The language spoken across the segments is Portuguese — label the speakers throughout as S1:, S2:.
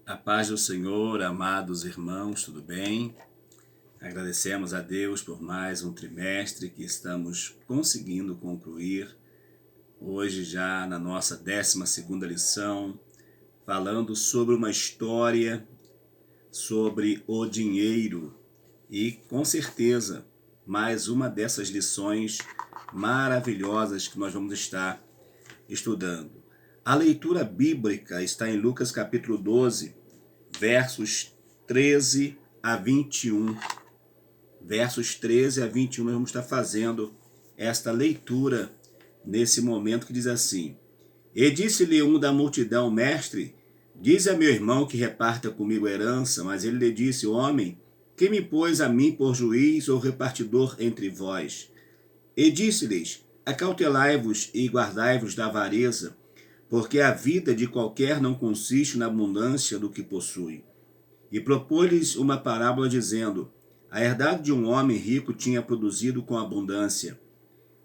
S1: A paz do Senhor, amados irmãos, tudo bem? Agradecemos a Deus por mais um trimestre que estamos conseguindo concluir. Hoje já na nossa 12ª lição, falando sobre uma história sobre o dinheiro. E com certeza, mais uma dessas lições maravilhosas que nós vamos estar estudando. A leitura bíblica está em Lucas capítulo 12, versos 13 a 21. Versos 13 a 21 nós vamos estar fazendo esta leitura nesse momento que diz assim: E disse-lhe um da multidão: Mestre, dize a meu irmão que reparta comigo a herança. Mas ele lhe disse: Homem, quem me pôs a mim por juiz ou repartidor entre vós? E disse-lhes: Acautelai-vos e guardai-vos da avareza, porque a vida de qualquer não consiste na abundância do que possui. E propôs-lhes uma parábola dizendo: A herdade de um homem rico tinha produzido com abundância.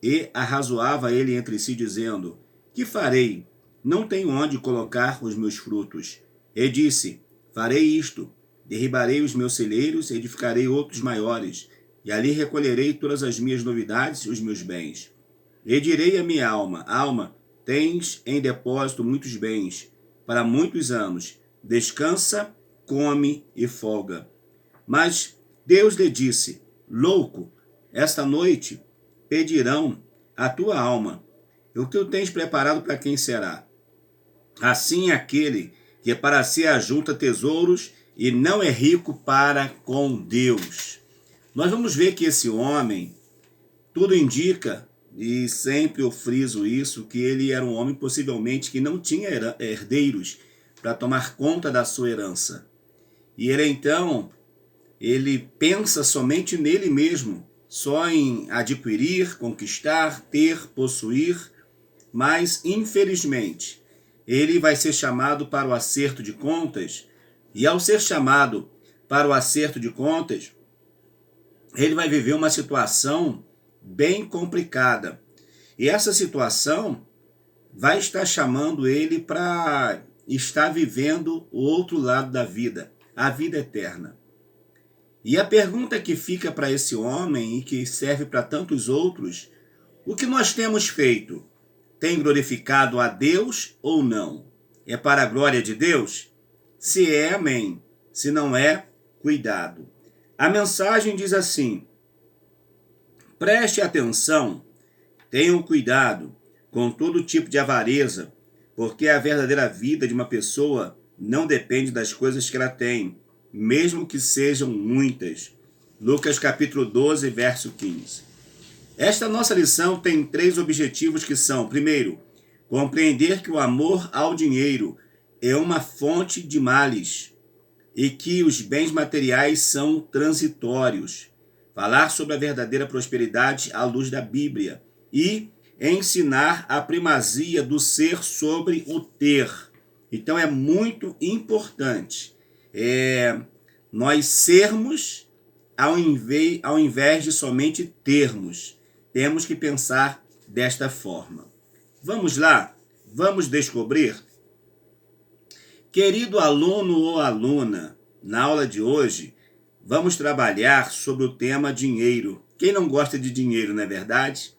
S1: E arrazoava ele entre si, dizendo: Que farei? Não tenho onde colocar os meus frutos. E disse: Farei isto: derribarei os meus celeiros, edificarei outros maiores, e ali recolherei todas as minhas novidades e os meus bens. E direi à minha alma: Alma, tens em depósito muitos bens, para muitos anos. Descansa, come e folga. Mas Deus lhe disse: Louco, esta noite pedirão a tua alma. E o que tu tens preparado para quem será? Assim é aquele que para si ajunta tesouros e não é rico para com Deus. Nós vamos ver que esse homem, tudo indica, e sempre eu friso isso, que ele era um homem possivelmente que não tinha herdeiros para tomar conta da sua herança. E ele então, ele pensa somente nele mesmo, só em adquirir, conquistar, ter, possuir, mas infelizmente ele vai ser chamado para o acerto de contas, e ao ser chamado para o acerto de contas, ele vai viver uma situação bem complicada. E essa situação vai estar chamando ele para estar vivendo o outro lado da vida, a vida eterna. E a pergunta que fica para esse homem e que serve para tantos outros: o que nós temos feito? Tem glorificado a Deus ou não? É para a glória de Deus? Se é, amém. Se não é, cuidado. A mensagem diz assim: preste atenção, tenham cuidado com todo tipo de avareza, porque a verdadeira vida de uma pessoa não depende das coisas que ela tem, mesmo que sejam muitas. Lucas capítulo 12, verso 15. Esta nossa lição tem 3 objetivos que são: primeiro, compreender que o amor ao dinheiro é uma fonte de males e que os bens materiais são transitórios. Falar sobre a verdadeira prosperidade à luz da Bíblia e ensinar a primazia do ser sobre o ter. Então é muito importante nós sermos ao invés de somente termos. Temos que pensar desta forma. Vamos lá? Vamos descobrir? Querido aluno ou aluna, na aula de hoje, vamos trabalhar sobre o tema dinheiro. Quem não gosta de dinheiro, não é verdade?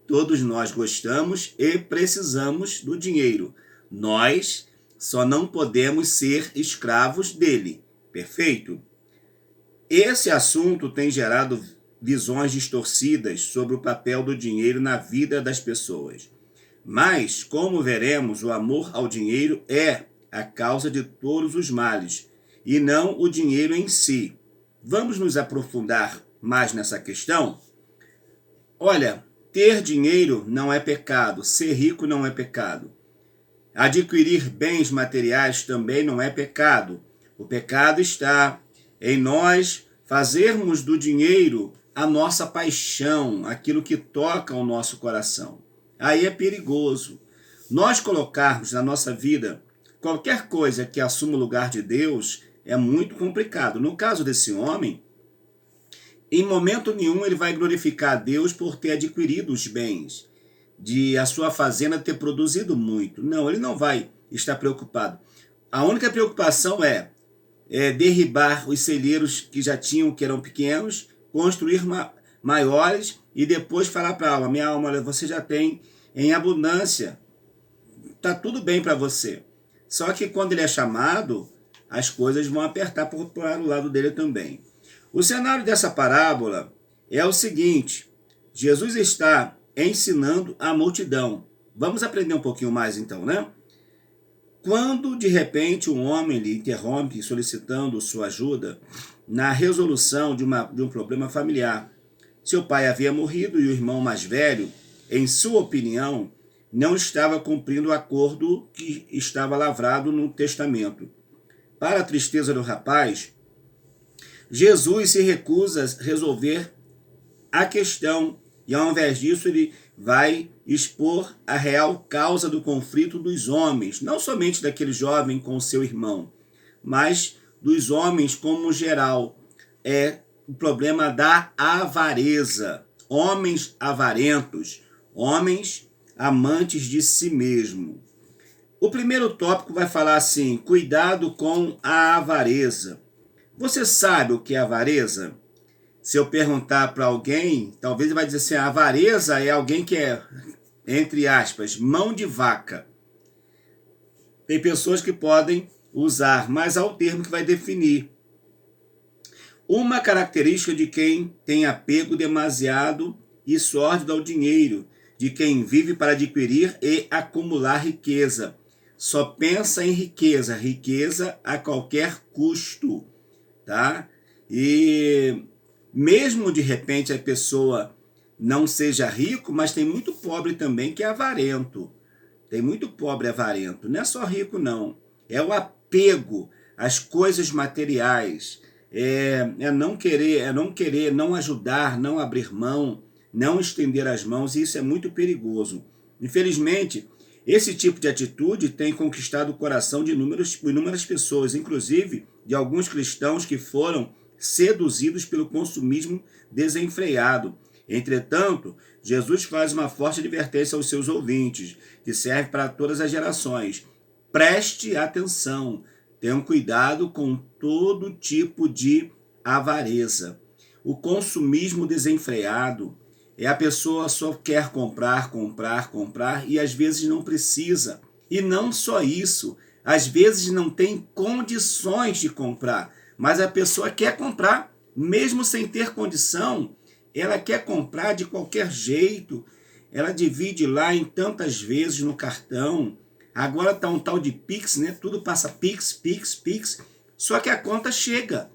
S1: Todos nós gostamos e precisamos do dinheiro. Nós só não podemos ser escravos dele. Perfeito? Esse assunto tem gerado visões distorcidas sobre o papel do dinheiro na vida das pessoas. Mas, como veremos, o amor ao dinheiro é a causa de todos os males, e não o dinheiro em si. Vamos nos aprofundar mais nessa questão? Olha, ter dinheiro não é pecado, ser rico não é pecado. Adquirir bens materiais também não é pecado. O pecado está em nós fazermos do dinheiro a nossa paixão, aquilo que toca o nosso coração. Aí é perigoso. Nós colocarmos na nossa vida qualquer coisa que assuma o lugar de Deus é muito complicado. No caso desse homem, em momento nenhum ele vai glorificar a Deus por ter adquirido os bens, de a sua fazenda ter produzido muito. Não, ele não vai estar preocupado. A única preocupação é derribar os celeiros que já tinham, que eram pequenos, construir maiores e depois falar para a alma: minha alma, olha, você já tem em abundância, tá tudo bem para você. Só que quando ele é chamado, as coisas vão apertar por o lado dele também. O cenário dessa parábola é o seguinte: Jesus está ensinando a multidão. Vamos aprender um pouquinho mais então, né? Quando de repente um homem lhe interrompe solicitando sua ajuda na resolução de um problema familiar. Seu pai havia morrido e o irmão mais velho, em sua opinião, não estava cumprindo o acordo que estava lavrado no testamento. Para a tristeza do rapaz, Jesus se recusa a resolver a questão e, ao invés disso, ele vai expor a real causa do conflito dos homens, não somente daquele jovem com seu irmão, mas dos homens como geral. É o problema da avareza. Homens avarentos, homens amantes de si mesmo. O primeiro tópico vai falar assim: cuidado com a avareza. Você sabe o que é avareza? Se eu perguntar para alguém, talvez ele vai dizer assim: a avareza é alguém que é, entre aspas, mão de vaca. Tem pessoas que podem usar, mas há o termo que vai definir. Uma característica de quem tem apego demasiado e sórdido ao dinheiro, de quem vive para adquirir e acumular riqueza. Só pensa em riqueza, riqueza a qualquer custo, tá? E mesmo de repente a pessoa não seja rico, mas tem muito pobre também que é avarento. Tem muito pobre avarento. Não é só rico, não. É o apego às coisas materiais. É não querer, não ajudar, não abrir mão, não estender as mãos. E isso é muito perigoso. Infelizmente, esse tipo de atitude tem conquistado o coração de inúmeras pessoas, inclusive de alguns cristãos que foram seduzidos pelo consumismo desenfreado. Entretanto, Jesus faz uma forte advertência aos seus ouvintes, que serve para todas as gerações. Preste atenção, tenham cuidado com todo tipo de avareza. O consumismo desenfreado é a pessoa só quer comprar e às vezes não precisa. E não só isso, às vezes não tem condições de comprar, mas a pessoa quer comprar, mesmo sem ter condição, ela quer comprar de qualquer jeito, ela divide lá em tantas vezes no cartão. Agora está um tal de Pix, né? Tudo passa Pix, só que a conta chega.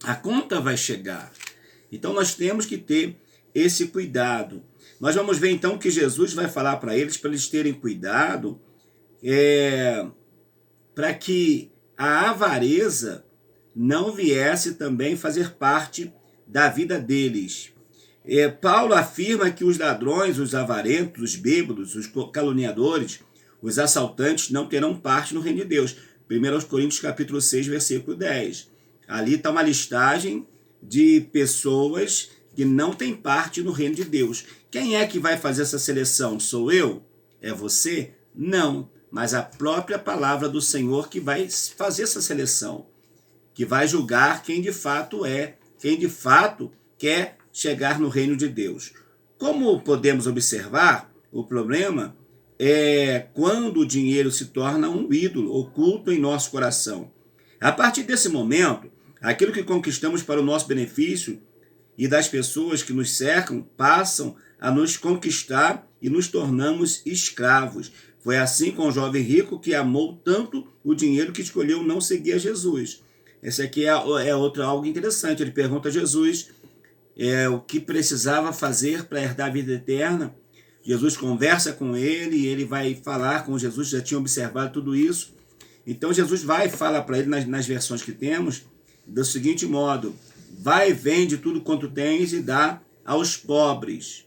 S1: A conta vai chegar. Então nós temos que ter esse cuidado. Nós vamos ver então que Jesus vai falar para eles terem cuidado, para que a avareza não viesse também fazer parte da vida deles. Paulo afirma que os ladrões, os avarentos, os bêbados, os caluniadores, os assaltantes não terão parte no reino de Deus. 1 Coríntios capítulo 6, versículo 10. Ali está uma listagem de pessoas que não têm parte no reino de Deus. Quem é que vai fazer essa seleção? Sou eu? É você? Não, mas a própria palavra do Senhor que vai fazer essa seleção, que vai julgar quem de fato é, quem de fato quer chegar no reino de Deus. Como podemos observar, o problema é quando o dinheiro se torna um ídolo oculto em nosso coração. A partir desse momento, aquilo que conquistamos para o nosso benefício e das pessoas que nos cercam passam a nos conquistar e nos tornamos escravos. Foi assim com o jovem rico que amou tanto o dinheiro que escolheu não seguir a Jesus. Esse aqui é outro algo interessante. Ele pergunta a Jesus o que precisava fazer para herdar a vida eterna. Jesus conversa com ele e ele vai falar com Jesus, já tinha observado tudo isso. Então Jesus vai falar para ele nas versões que temos do seguinte modo: vai, vende tudo quanto tens e dá aos pobres.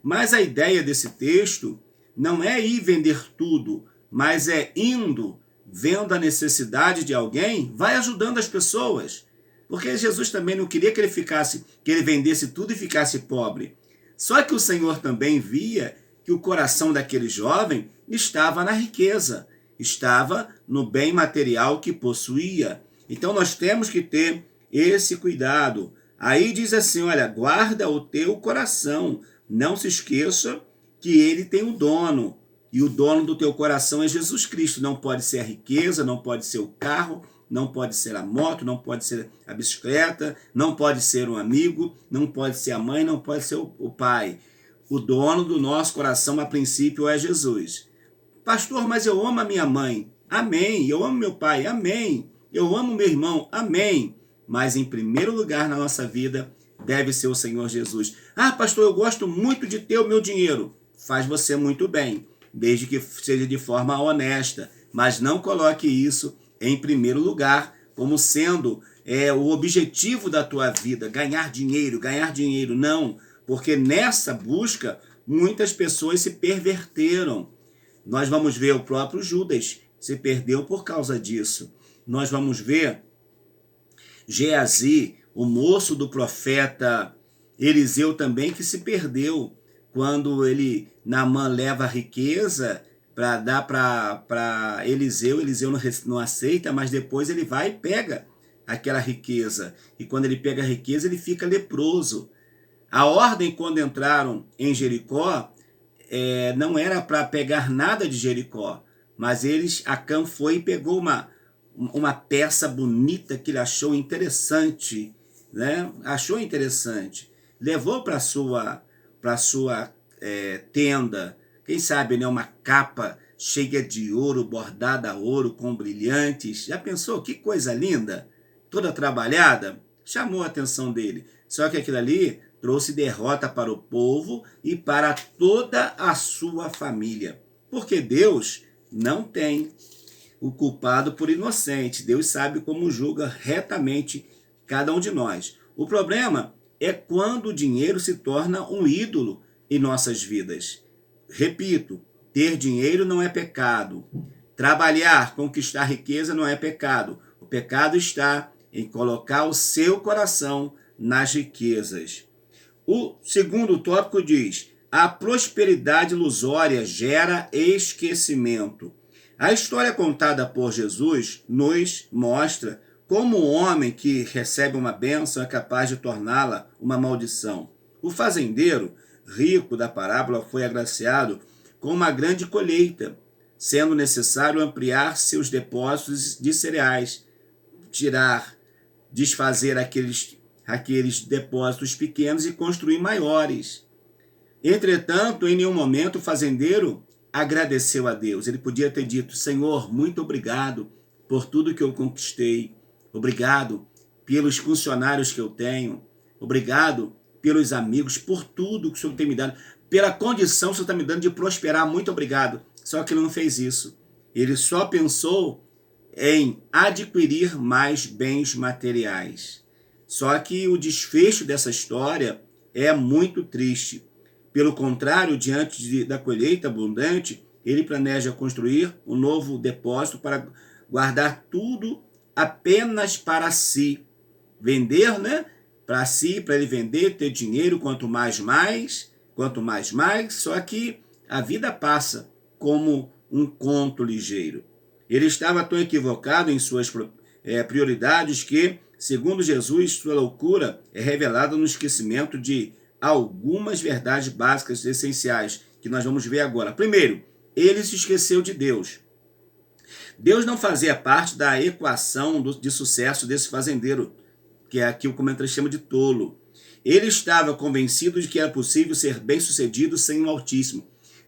S1: Mas a ideia desse texto não é ir vender tudo, mas é indo, vendo a necessidade de alguém, vai ajudando as pessoas. Porque Jesus também não queria que ele vendesse tudo e ficasse pobre. Só que o Senhor também via que o coração daquele jovem estava na riqueza. estava no bem material que possuía. Então nós temos que ter esse cuidado. Aí diz assim, olha, guarda o teu coração, não se esqueça que ele tem um dono, e o dono do teu coração é Jesus Cristo. Não pode ser a riqueza, não pode ser o carro, não pode ser a moto, não pode ser a bicicleta, não pode ser um amigo, não pode ser a mãe, não pode ser o pai. O dono do nosso coração, a princípio, é Jesus. Pastor, mas eu amo a minha mãe. Amém. Eu amo meu pai. Amém. Eu amo meu irmão. Amém. Mas em primeiro lugar na nossa vida deve ser o Senhor Jesus. Ah, pastor, eu gosto muito de ter o meu dinheiro. Faz você muito bem, desde que seja de forma honesta. Mas não coloque isso em primeiro lugar como sendo o objetivo da tua vida. Ganhar dinheiro, ganhar dinheiro. Não, porque nessa busca muitas pessoas se perverteram. Nós vamos ver o próprio Judas se perdeu por causa disso. Nós vamos ver Geazi, o moço do profeta Eliseu também, que se perdeu quando Naamã leva a riqueza para dar para Eliseu. Eliseu não aceita, mas depois ele vai e pega aquela riqueza. E quando ele pega a riqueza, ele fica leproso. A ordem, quando entraram em Jericó, não era para pegar nada de Jericó, mas Acã foi e pegou uma peça bonita que ele achou interessante, né? Achou interessante, levou para sua tenda, quem sabe, né? Uma capa cheia de ouro, bordada a ouro com brilhantes. Já pensou que coisa linda? Toda trabalhada, chamou a atenção dele. Só que aquilo ali trouxe derrota para o povo e para toda a sua família. Porque Deus não tem o culpado por inocente. Deus sabe como julga retamente cada um de nós. O problema é quando o dinheiro se torna um ídolo em nossas vidas. Repito, ter dinheiro não é pecado. Trabalhar, conquistar riqueza não é pecado. O pecado está em colocar o seu coração nas riquezas. O segundo tópico diz: a prosperidade ilusória gera esquecimento. A história contada por Jesus nos mostra como um homem que recebe uma bênção é capaz de torná-la uma maldição. O fazendeiro rico da parábola foi agraciado com uma grande colheita, sendo necessário ampliar seus depósitos de cereais, desfazer aqueles depósitos pequenos e construir maiores. Entretanto, em nenhum momento o fazendeiro agradeceu a Deus. Ele podia ter dito: Senhor, muito obrigado por tudo que eu conquistei. Obrigado pelos funcionários que eu tenho. Obrigado pelos amigos, por tudo que o Senhor tem me dado. Pela condição que o Senhor está me dando de prosperar. Muito obrigado. Só que ele não fez isso. Ele só pensou em adquirir mais bens materiais. Só que o desfecho dessa história é muito triste. Pelo contrário, diante da colheita abundante, ele planeja construir um novo depósito para guardar tudo apenas para si. Vender, né? Para si, para ele vender, ter dinheiro, quanto mais, mais. Só que a vida passa como um conto ligeiro. Ele estava tão equivocado em suas prioridades que, segundo Jesus, sua loucura é revelada no esquecimento de algumas verdades básicas e essenciais que nós vamos ver agora. Primeiro, ele se esqueceu de Deus. Deus não fazia parte da equação de sucesso desse fazendeiro, que é aqui o comentarista chama de tolo. Ele estava convencido de que era possível ser bem-sucedido sem o Altíssimo.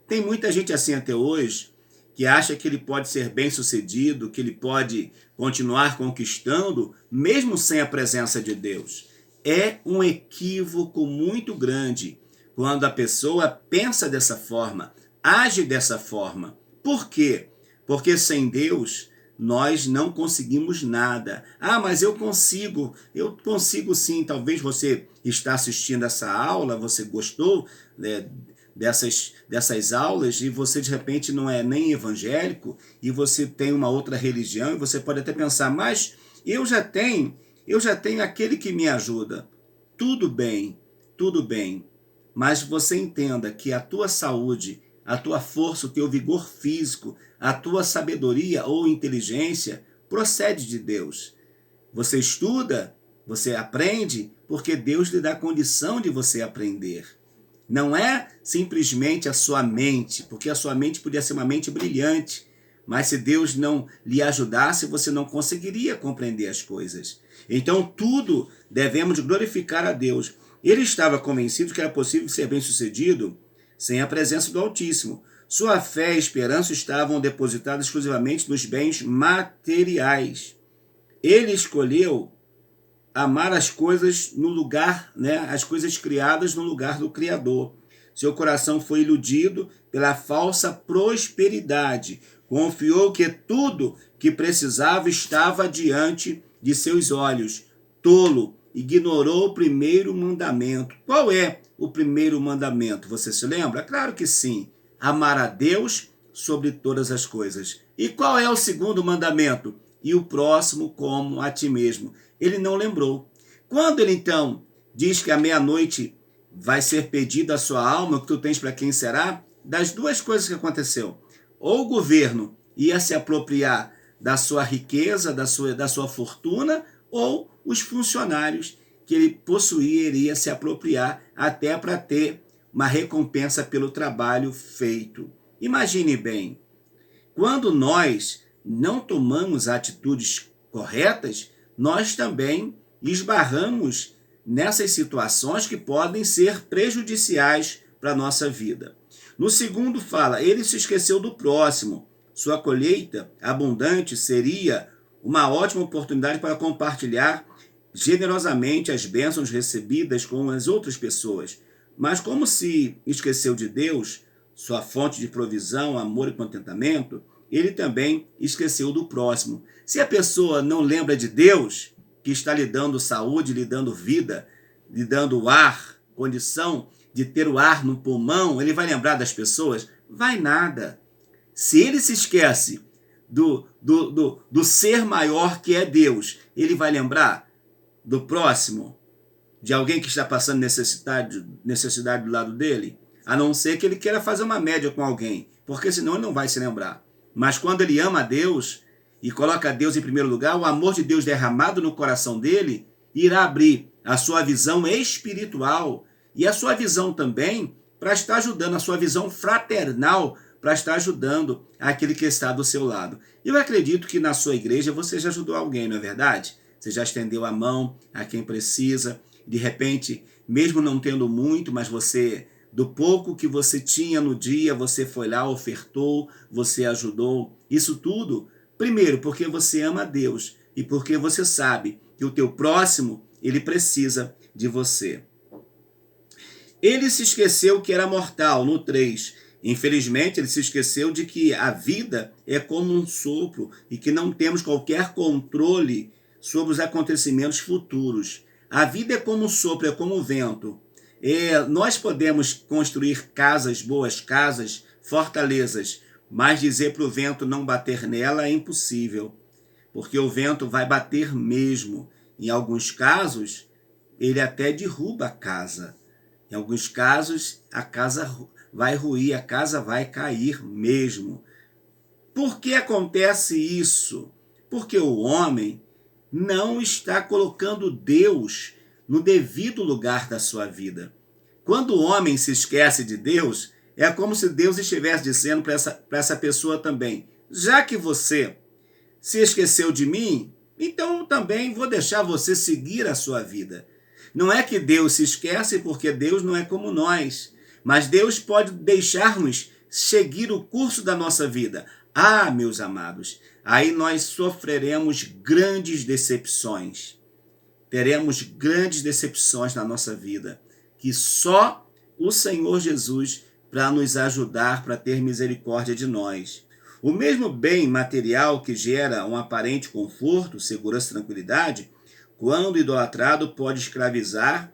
S1: Tem muita gente assim até hoje, que acha que ele pode ser bem-sucedido, que ele pode continuar conquistando, mesmo sem a presença de Deus. É um equívoco muito grande quando a pessoa pensa dessa forma, age dessa forma. Por quê? Porque sem Deus nós não conseguimos nada. Ah, mas eu consigo sim. Talvez você está assistindo essa aula, você gostou dessas aulas e você de repente não é nem evangélico e você tem uma outra religião e você pode até pensar, mas eu já tenho aquele que me ajuda. Tudo bem, mas você entenda que a tua saúde a tua força, o teu vigor físico, a tua sabedoria ou inteligência procede de Deus. Você estuda, você aprende, porque Deus lhe dá condição de você aprender. Não é simplesmente a sua mente, porque a sua mente podia ser uma mente brilhante, mas se Deus não lhe ajudasse, você não conseguiria compreender as coisas. Então, tudo devemos glorificar a Deus. Ele estava convencido que era possível ser bem-sucedido sem a presença do Altíssimo. Sua fé e esperança estavam depositadas exclusivamente nos bens materiais. Ele escolheu amar as coisas no lugar, as coisas criadas no lugar do Criador. Seu coração foi iludido pela falsa prosperidade. Confiou que tudo que precisava estava diante de seus olhos. Tolo, ignorou o primeiro mandamento. Qual é o primeiro mandamento? Você se lembra? Claro que sim. Amar a Deus sobre todas as coisas. E qual é o segundo mandamento? E o próximo como a ti mesmo. Ele não lembrou. Quando ele então diz que à meia-noite vai ser pedida a sua alma, o que tu tens para quem será? Das duas coisas que aconteceu. Ou o governo ia se apropriar da sua riqueza, da sua fortuna, ou os funcionários que ele possuía iria se apropriar até para ter uma recompensa pelo trabalho feito. Imagine bem, quando nós não tomamos atitudes corretas, nós também esbarramos nessas situações que podem ser prejudiciais para a nossa vida. No segundo fala, ele se esqueceu do próximo. Sua colheita abundante seria uma ótima oportunidade para compartilhar generosamente as bênçãos recebidas com as outras pessoas. Mas como se esqueceu de Deus, sua fonte de provisão, amor e contentamento, ele também esqueceu do próximo. Se a pessoa não lembra de Deus, que está lhe dando saúde, lhe dando vida, lhe dando ar, condição de ter o ar no pulmão, ele vai lembrar das pessoas? Vai nada. Se ele se esquece do ser maior que é Deus, ele vai lembrar do próximo, de alguém que está passando necessidade do lado dele? A não ser que ele queira fazer uma média com alguém, porque senão ele não vai se lembrar. Mas quando ele ama a Deus e coloca Deus em primeiro lugar, o amor de Deus derramado no coração dele irá abrir a sua visão espiritual e a sua visão também para estar ajudando, a sua visão fraternal para estar ajudando aquele que está do seu lado. Eu acredito que na sua igreja você já ajudou alguém, não é verdade? Você já estendeu a mão a quem precisa. De repente, mesmo não tendo muito, mas você, do pouco que você tinha no dia, você foi lá, ofertou, você ajudou. Isso tudo, primeiro, porque você ama a Deus e porque você sabe que o teu próximo, ele precisa de você. Ele se esqueceu que era mortal, no 3. Infelizmente, ele se esqueceu de que a vida é como um sopro e que não temos qualquer controle sobre os acontecimentos futuros. A vida é como um sopro, é como o vento. Nós podemos construir casas, boas casas, fortalezas, mas dizer para o vento não bater nela é impossível, porque o vento vai bater mesmo. Em alguns casos, ele até derruba a casa. Em alguns casos, a casa vai ruir, a casa vai cair mesmo. Por que acontece isso? Porque o homem não está colocando Deus no devido lugar da sua vida. Quando o homem se esquece de Deus, é como se Deus estivesse dizendo para essa pessoa também: já que você se esqueceu de mim, então eu também vou deixar você seguir a sua vida. Não é que Deus se esquece, porque Deus não é como nós, mas Deus pode deixar-nos seguir o curso da nossa vida. Ah, meus amados, aí nós sofreremos grandes decepções. Teremos grandes decepções na nossa vida, que só o Senhor Jesus para nos ajudar, para ter misericórdia de nós. O mesmo bem material que gera um aparente conforto, segurança e tranquilidade, quando idolatrado, pode escravizar,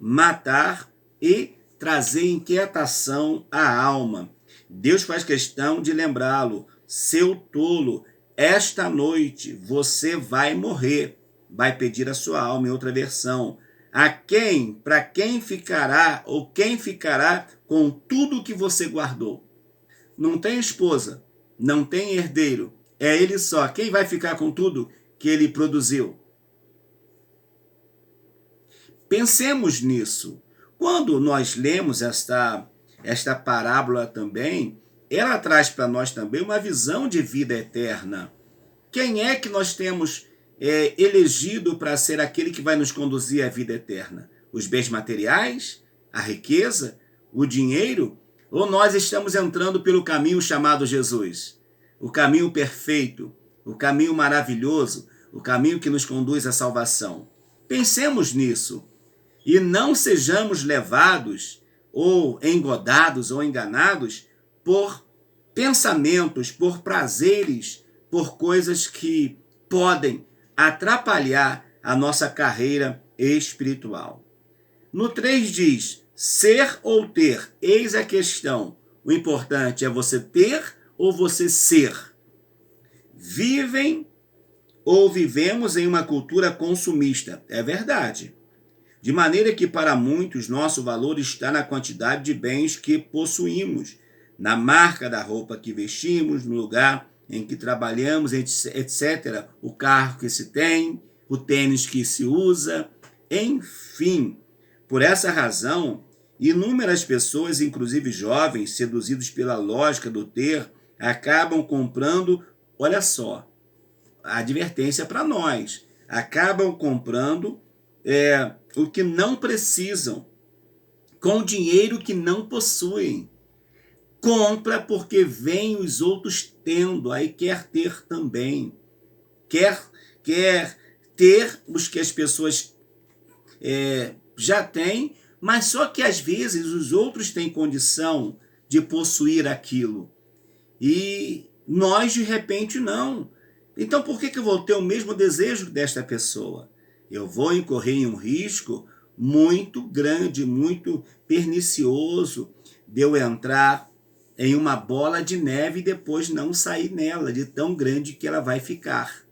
S1: matar e trazer inquietação à alma. Deus faz questão de lembrá-lo: seu tolo, esta noite você vai morrer. Vai pedir a sua alma, em outra versão. Para quem ficará, ou quem ficará com tudo que você guardou? não tem esposa, não tem herdeiro, é ele só. Quem vai ficar com tudo que ele produziu? Pensemos nisso. Quando nós lemos esta parábola também, ela traz para nós também uma visão de vida eterna. Quem é que nós temos elegido para ser aquele que vai nos conduzir à vida eterna? Os bens materiais? A riqueza? O dinheiro? Ou nós estamos entrando pelo caminho chamado Jesus? O caminho perfeito, o caminho maravilhoso, o caminho que nos conduz à salvação. Pensemos nisso e não sejamos levados ou engodados ou enganados por pensamentos, por prazeres, por coisas que podem atrapalhar a nossa carreira espiritual. No 3 diz, ser ou ter, eis a questão. O importante é você ter ou você ser. Vivem ou vivemos em uma cultura consumista. É verdade. De maneira que para muitos nosso valor está na quantidade de bens que possuímos, na marca da roupa que vestimos, no lugar em que trabalhamos, etc. O carro que se tem, o tênis que se usa, enfim. Por essa razão, inúmeras pessoas, inclusive jovens, seduzidos pela lógica do ter, acabam comprando, olha só, a advertência para nós, acabam comprando o que não precisam, com dinheiro que não possuem. Compra porque vem os outros tendo, aí quer ter também. Quer ter os que as pessoas já têm, mas só que às vezes os outros têm condição de possuir aquilo. E nós, de repente, não. Então, por que eu vou ter o mesmo desejo desta pessoa? Eu vou incorrer em um risco muito grande, muito pernicioso, de eu entrar em uma bola de neve e depois não sair nela, de tão grande que ela vai ficar.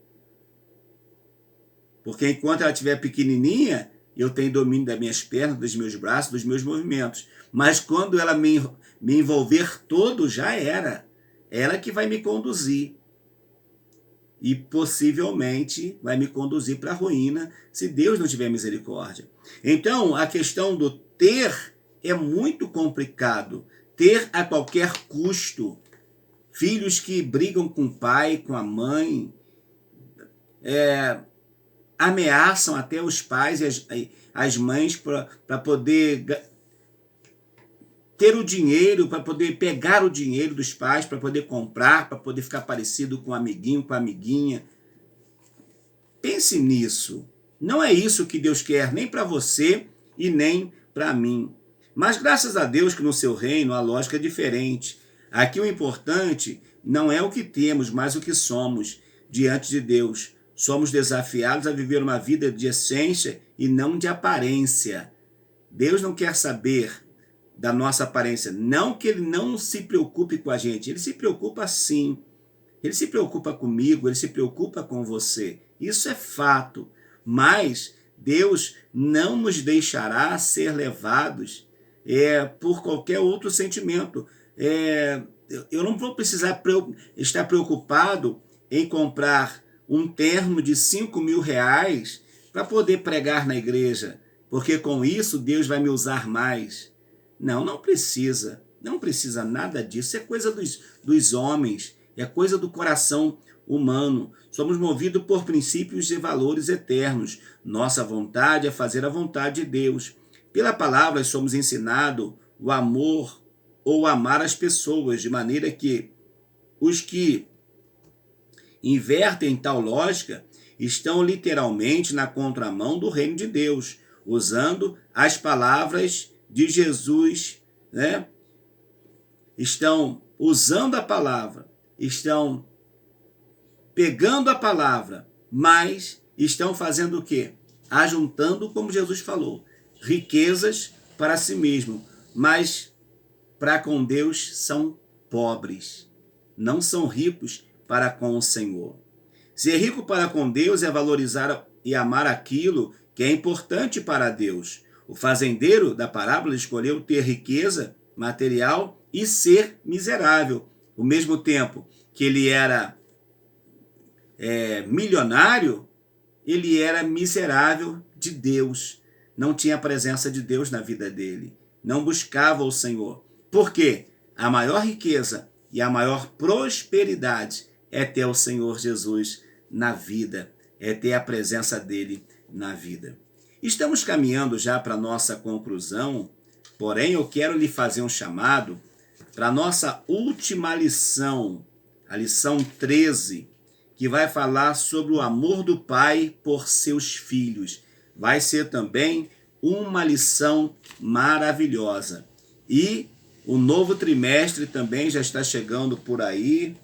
S1: Porque enquanto ela estiver pequenininha, eu tenho domínio das minhas pernas, dos meus braços, dos meus movimentos. Mas quando ela me envolver todo, já era. Ela que vai me conduzir. E possivelmente vai me conduzir para a ruína, se Deus não tiver misericórdia. Então, a questão do ter é muito complicado. Ter a qualquer custo. Filhos que brigam com o pai, com a mãe, ameaçam até os pais e as mães para poder ter o dinheiro, para poder pegar o dinheiro dos pais, para poder comprar, para poder ficar parecido com o amiguinho, com a amiguinha. Pense nisso. Não é isso que Deus quer, nem para você e nem para mim. Mas graças a Deus que no seu reino a lógica é diferente. Aqui o importante não é o que temos, mas o que somos diante de Deus. Somos desafiados a viver uma vida de essência e não de aparência. Deus não quer saber da nossa aparência. Não que ele não se preocupe com a gente. Ele se preocupa sim. Ele se preocupa comigo, ele se preocupa com você. Isso é fato. Mas Deus não nos deixará ser levados por qualquer outro sentimento. Eu não vou precisar estar preocupado em comprar um terno de 5.000 reais para poder pregar na igreja, porque com isso Deus vai me usar mais. Não precisa. Não precisa nada disso. É coisa dos homens. É coisa do coração humano. Somos movidos por princípios e valores eternos. Nossa vontade é fazer a vontade de Deus. Pela palavra somos ensinados o amor ou amar as pessoas, de maneira que os que invertem tal lógica estão literalmente na contramão do reino de Deus, usando as palavras de Jesus, né? Estão usando a palavra, estão pegando a palavra, mas estão fazendo o quê? Ajuntando, como Jesus falou, riquezas para si mesmo, mas para com Deus são pobres, não são ricos para com o Senhor. Ser rico para com Deus é valorizar e amar aquilo que é importante para Deus. O fazendeiro da parábola escolheu ter riqueza material e ser miserável. ao mesmo tempo que ele era milionário, ele era miserável de Deus. Não tinha a presença de Deus na vida dele. Não buscava o Senhor. Por quê? A maior riqueza e a maior prosperidade é ter o Senhor Jesus na vida, é ter a presença dele na vida. Estamos caminhando já para a nossa conclusão, porém eu quero lhe fazer um chamado para a nossa última lição, a lição 13, que vai falar sobre o amor do Pai por seus filhos. Vai ser também uma lição maravilhosa. E o novo trimestre também já está chegando por aí,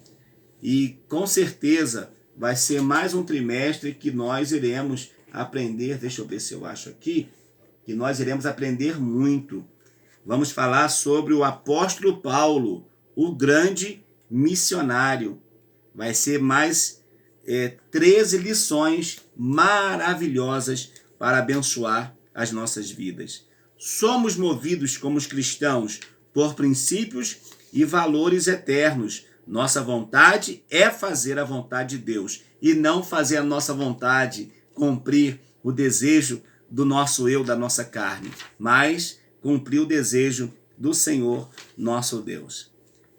S1: e com certeza vai ser mais um trimestre que nós iremos aprender, deixa eu ver se eu acho aqui, que nós iremos aprender muito. Vamos falar sobre o apóstolo Paulo, o grande missionário. Vai ser mais 13 lições maravilhosas para abençoar as nossas vidas. Somos movidos como cristãos por princípios e valores eternos. Nossa vontade é fazer a vontade de Deus e não fazer a nossa vontade, cumprir o desejo do nosso eu, da nossa carne, mas cumprir o desejo do Senhor, nosso Deus.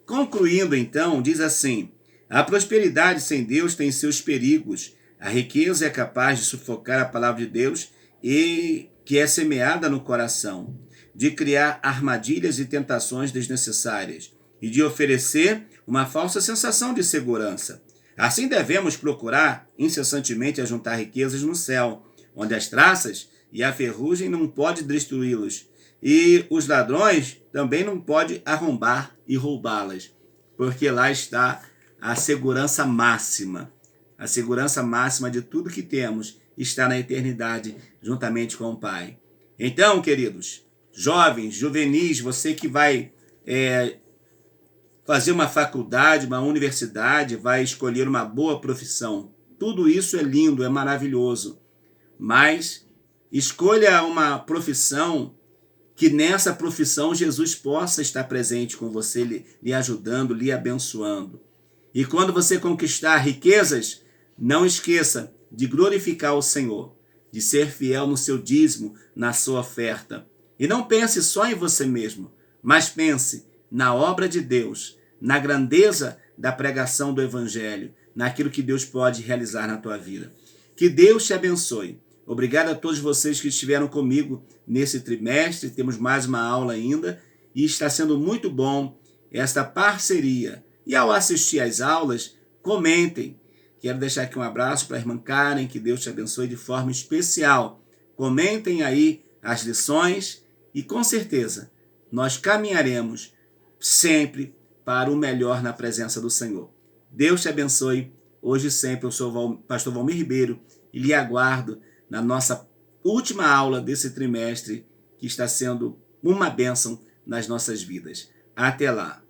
S1: Concluindo então, diz assim: a prosperidade sem Deus tem seus perigos. A riqueza é capaz de sufocar a palavra de Deus e que é semeada no coração, de criar armadilhas e tentações desnecessárias e de oferecer uma falsa sensação de segurança. Assim devemos procurar incessantemente ajuntar riquezas no céu, onde as traças e a ferrugem não podem destruí-los, e os ladrões também não podem arrombar e roubá-las, porque lá está a segurança máxima. A segurança máxima de tudo que temos está na eternidade, juntamente com o Pai. Então, queridos, jovens, juvenis, você que vai fazer uma faculdade, uma universidade, vai escolher uma boa profissão. Tudo isso é lindo, é maravilhoso. Mas escolha uma profissão que nessa profissão Jesus possa estar presente com você, lhe ajudando, lhe abençoando. E quando você conquistar riquezas, não esqueça de glorificar o Senhor, de ser fiel no seu dízimo, na sua oferta. E não pense só em você mesmo, mas pense na obra de Deus, na grandeza da pregação do Evangelho, naquilo que Deus pode realizar na tua vida. Que Deus te abençoe. Obrigado a todos vocês que estiveram comigo nesse trimestre. Temos mais uma aula ainda e está sendo muito bom esta parceria. E ao assistir às aulas, comentem. Quero deixar aqui um abraço para a irmã Karen, que Deus te abençoe de forma especial. Comentem aí as lições e com certeza nós caminharemos sempre para o melhor na presença do Senhor. Deus te abençoe. Hoje e sempre eu sou o pastor Valmir Ribeiro e lhe aguardo na nossa última aula desse trimestre, que está sendo uma bênção nas nossas vidas. Até lá!